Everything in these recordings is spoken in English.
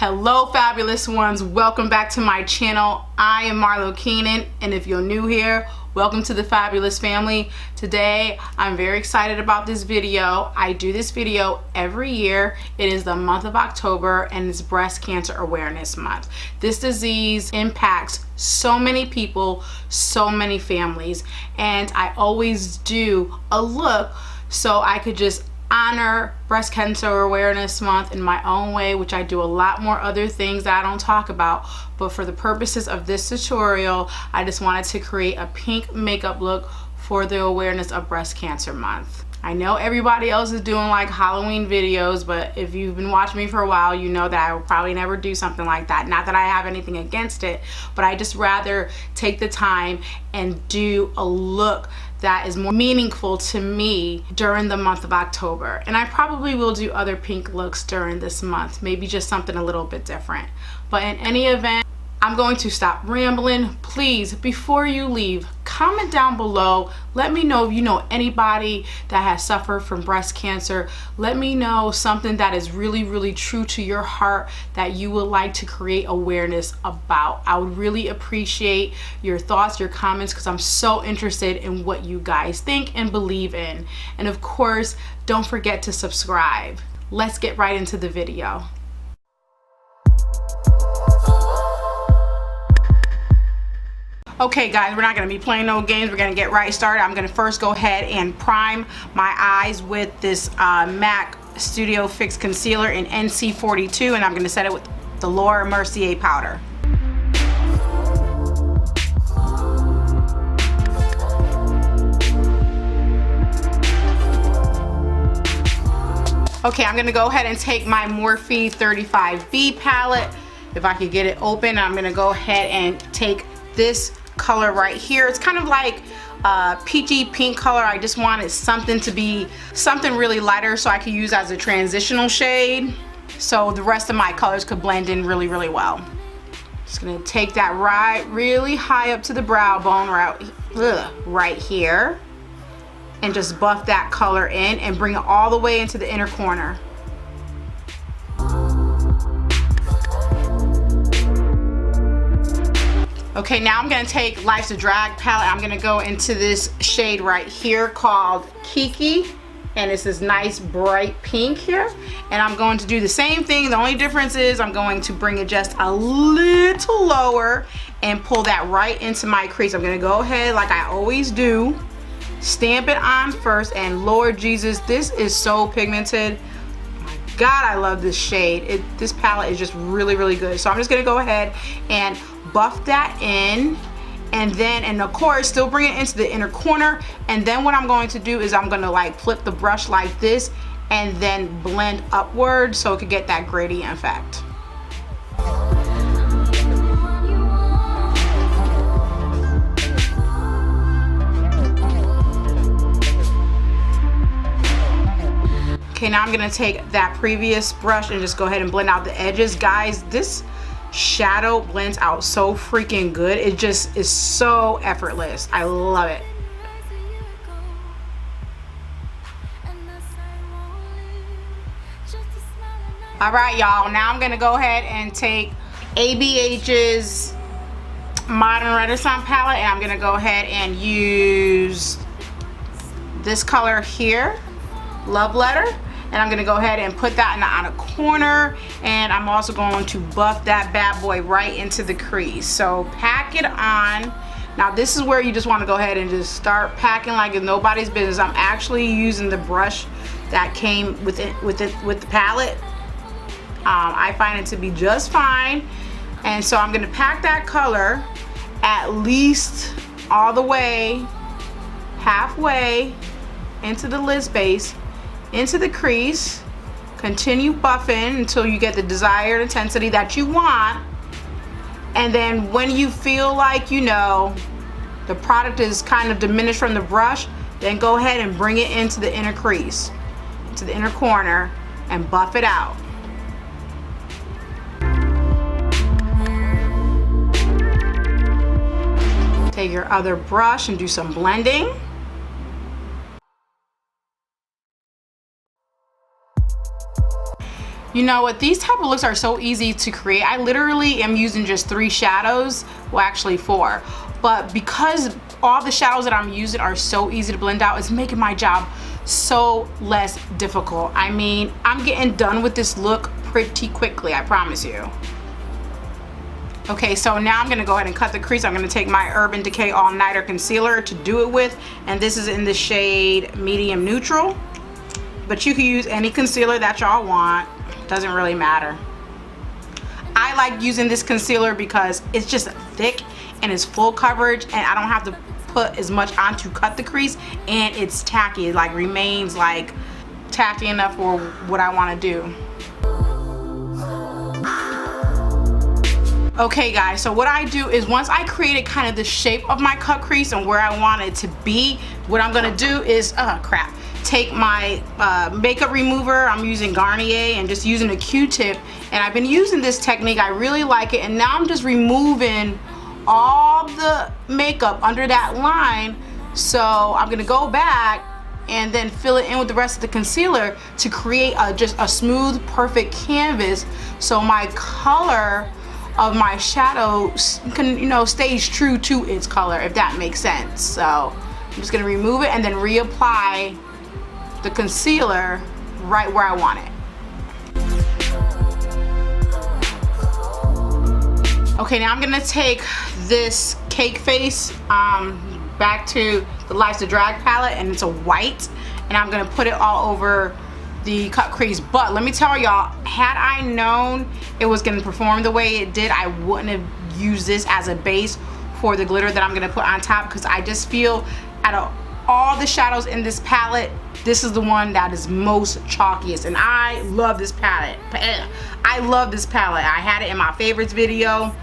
Hello fabulous ones, welcome back to my channel. I am Marlo Keenan, and if you're new here, welcome to the fabulous family. Today I'm very excited about this video. I do this video every year. It is the month of October and it's Breast Cancer Awareness Month. This disease impacts so many people, so many families, and I always do a look so I could just honor Breast Cancer Awareness Month in my own way, which I do a lot more other things that I don't talk about, but for the purposes of this tutorial, I just wanted to create a pink makeup look for the awareness of Breast Cancer Month. I know everybody else is doing like Halloween videos, but if you've been watching me for a while, you know that I will probably never do something like that. Not that I have anything against it, but I just rather take the time and do a look that is more meaningful to me during the month of October. And I probably will do other pink looks during this month, maybe just something a little bit different. But in any event, I'm going to stop rambling. Please, before you leave, comment down below. Let me know if you know anybody that has suffered from breast cancer. Let me know something that is really, really true to your heart that you would like to create awareness about. I would really appreciate your thoughts, your comments, because I'm so interested in what you guys think and believe in. And of course, don't forget to subscribe. Let's get right into the video. Okay guys, we're not going to be playing no games. We're going to get right started. I'm going to first go ahead and prime my eyes with this MAC Studio Fix Concealer in NC42, and I'm going to set it with the Laura Mercier powder. Okay, I'm going to go ahead and take my Morphe 35B palette. If I could get it open, I'm going to go ahead and take this color right here. It's kind of like a peachy pink color. I just wanted something to be something really lighter so I could use as a transitional shade so the rest of my colors could blend in really, really well. Just gonna take that really high up to the brow bone right here and just buff that color in and bring it all the way into the inner corner. Okay, now I'm going to take Life's a Drag palette. I'm going to go into this shade right here called Kiki, and it's this nice bright pink here, and I'm going to do the same thing. The only difference is I'm going to bring it just a little lower and pull that right into my crease. I'm going to go ahead like I always do, stamp it on first, and Lord Jesus, this is so pigmented. God, I love this shade. This palette is just really, really good. So I'm just gonna go ahead and buff that in, and of course still bring it into the inner corner. And then what I'm going to do is I'm gonna like flip the brush like this and then blend upward so it could get that gradient effect. Okay, now I'm gonna take that previous brush and just go ahead and blend out the edges. Guys, this shadow blends out so freaking good. It just is so effortless. I love it. All right, y'all, now I'm gonna go ahead and take ABH's Modern Renaissance palette, and I'm gonna go ahead and use this color here, Love Letter. And I'm gonna go ahead and put that in the outer corner, and I'm also going to buff that bad boy right into the crease. So pack it on. Now this is where you just want to go ahead and just start packing like it's nobody's business. I'm actually using the brush that came with the palette. I find it to be just fine, and so I'm gonna pack that color at least all the way halfway into the lid space, into the crease. Continue buffing until you get the desired intensity that you want, and then when you feel like, you know, the product is kind of diminished from the brush, then go ahead and bring it into the inner crease, to the inner corner, and buff it out. Take your other brush and do some blending. You know what, these type of looks are so easy to create. I literally am using just 3 shadows, well actually 4, but because all the shadows that I'm using are so easy to blend out, it's making my job so less difficult. I mean, I'm getting done with this look pretty quickly, I promise you. Okay, so now I'm gonna go ahead and cut the crease. I'm gonna take my Urban Decay All Nighter Concealer to do it with, and this is in the shade Medium Neutral, but you can use any concealer that y'all want. Doesn't really matter. I like using this concealer because it's just thick and it's full coverage, and I don't have to put as much on to cut the crease, and it's tacky. It like remains like tacky enough for what I want to do. Okay guys, so what I do is once I created kind of the shape of my cut crease and where I want it to be, what I'm gonna do is take my makeup remover. I'm using Garnier and just using a Q-tip, and I've been using this technique. I really like it, and now I'm just removing all the makeup under that line. So I'm gonna go back and then fill it in with the rest of the concealer to create just a smooth, perfect canvas, so my color of my shadow can, you know, stays true to its color, if that makes sense. So I'm just gonna remove it and then reapply the concealer right where I want it. Okay, now I'm gonna take this Cake Face back to the Life's a Drag palette, and it's a white, and I'm gonna put it all over the cut crease. But let me tell y'all, had I known it was gonna perform the way it did, I wouldn't have used this as a base for the glitter that I'm gonna put on top, because I just feel out of all the shadows in this palette, this is the one that is most chalkiest, and I love this palette. I love this palette. I had it in my favorites video,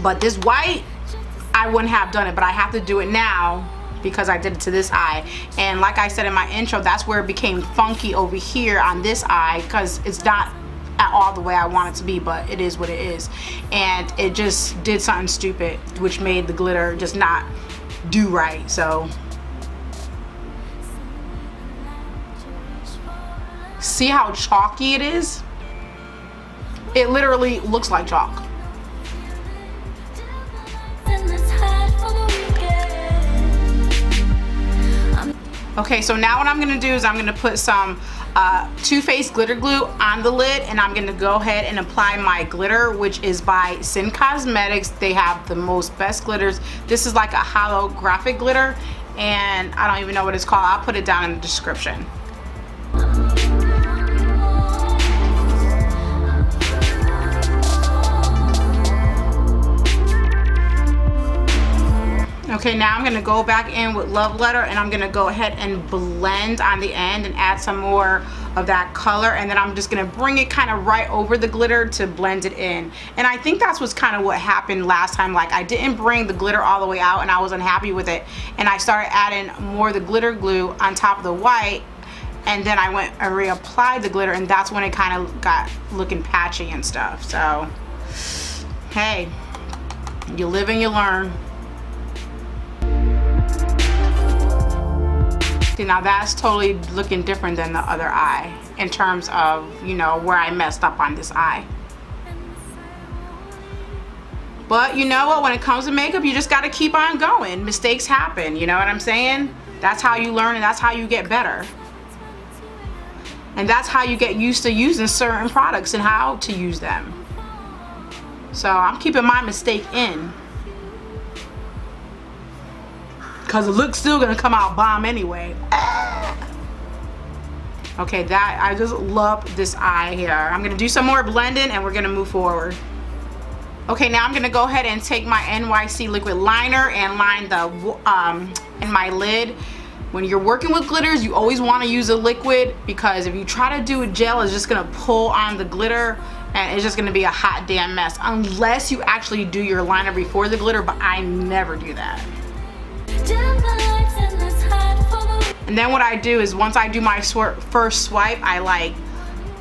but this white, I wouldn't have done it, but I have to do it now because I did it to this eye. And like I said in my intro, that's where it became funky over here on this eye, because it's not at all the way I want it to be, but it is what it is. And it just did something stupid, which made the glitter just not do right. So see how chalky it is? It literally looks like chalk. Okay, so now what I'm gonna do is I'm gonna put some Too Faced glitter glue on the lid, and I'm gonna go ahead and apply my glitter, which is by Sin Cosmetics. They have the most best glitters. This is like a holographic glitter, and I don't even know what it's called. I'll put it down in the description. Okay, now I'm gonna go back in with Love Letter, and I'm gonna go ahead and blend on the end and add some more of that color, and then I'm just gonna bring it kind of right over the glitter to blend it in. And I think that's what's kind of what happened last time. Like, I didn't bring the glitter all the way out, and I was unhappy with it, and I started adding more of the glitter glue on top of the white, and then I went and reapplied the glitter, and that's when it kind of got looking patchy and stuff. So hey, you live and you learn. See, now that's totally looking different than the other eye in terms of, you know, where I messed up on this eye. But you know what, when it comes to makeup, you just got to keep on going. Mistakes happen, you know what I'm saying? That's how you learn, and that's how you get better. And that's how you get used to using certain products and how to use them. So I'm keeping my mistake in, because the look's still gonna come out bomb anyway. Okay, that, I just love this eye here. I'm gonna do some more blending, and we're gonna move forward. Okay, now I'm gonna go ahead and take my NYC liquid liner and line the in my lid. When you're working with glitters, you always want to use a liquid, because if you try to do a gel, it's just gonna pull on the glitter, and it's just gonna be a hot damn mess, unless you actually do your liner before the glitter. But I never do that. And then what I do is, once I do my first swipe, I like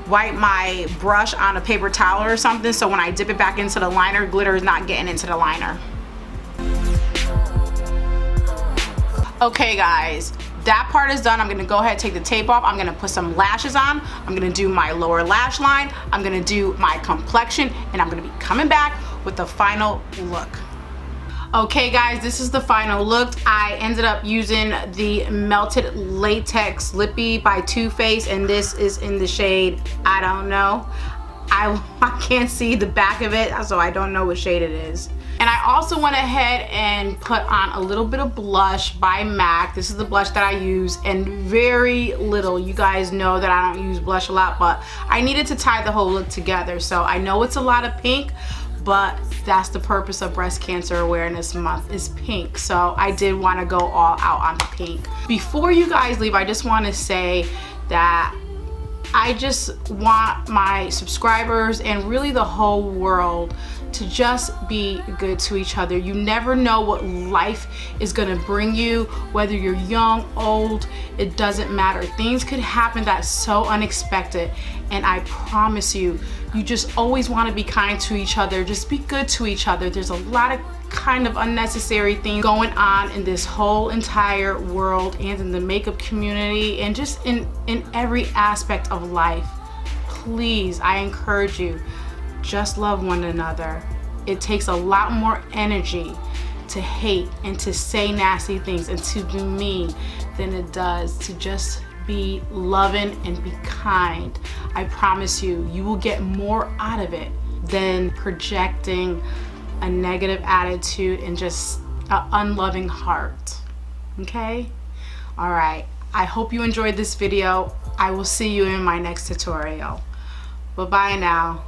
wipe my brush on a paper towel or something, so when I dip it back into the liner, glitter is not getting into the liner. Okay guys, that part is done, I'm gonna go ahead and take the tape off. I'm gonna put some lashes on. I'm gonna do my lower lash line. I'm gonna do my complexion, and I'm gonna be coming back with the final look. Okay guys, this is the final look. I ended up using the Melted Latex Lippy by Too Faced, and this is in the shade, I don't know. I can't see the back of it, so I don't know what shade it is. And I also went ahead and put on a little bit of blush by MAC. This is the blush that I use, and very little. You guys know that I don't use blush a lot, but I needed to tie the whole look together. So I know it's a lot of pink, but that's the purpose of Breast Cancer Awareness Month, is pink. So I did want to go all out on the pink. Before you guys leave, I just want to say that I just want my subscribers and really the whole world to just be good to each other. You never know what life is gonna bring you, whether you're young, old, it doesn't matter. Things could happen that's so unexpected, and I promise you, you just always wanna be kind to each other. Just be good to each other. There's a lot of kind of unnecessary things going on in this whole entire world and in the makeup community and just in every aspect of life. Please, I encourage you, just love one another. It takes a lot more energy to hate and to say nasty things and to be mean than it does to just be loving and be kind. I promise you, you will get more out of it than projecting a negative attitude and just an unloving heart. Okay? All right. I hope you enjoyed this video. I will see you in my next tutorial. Bye-bye now.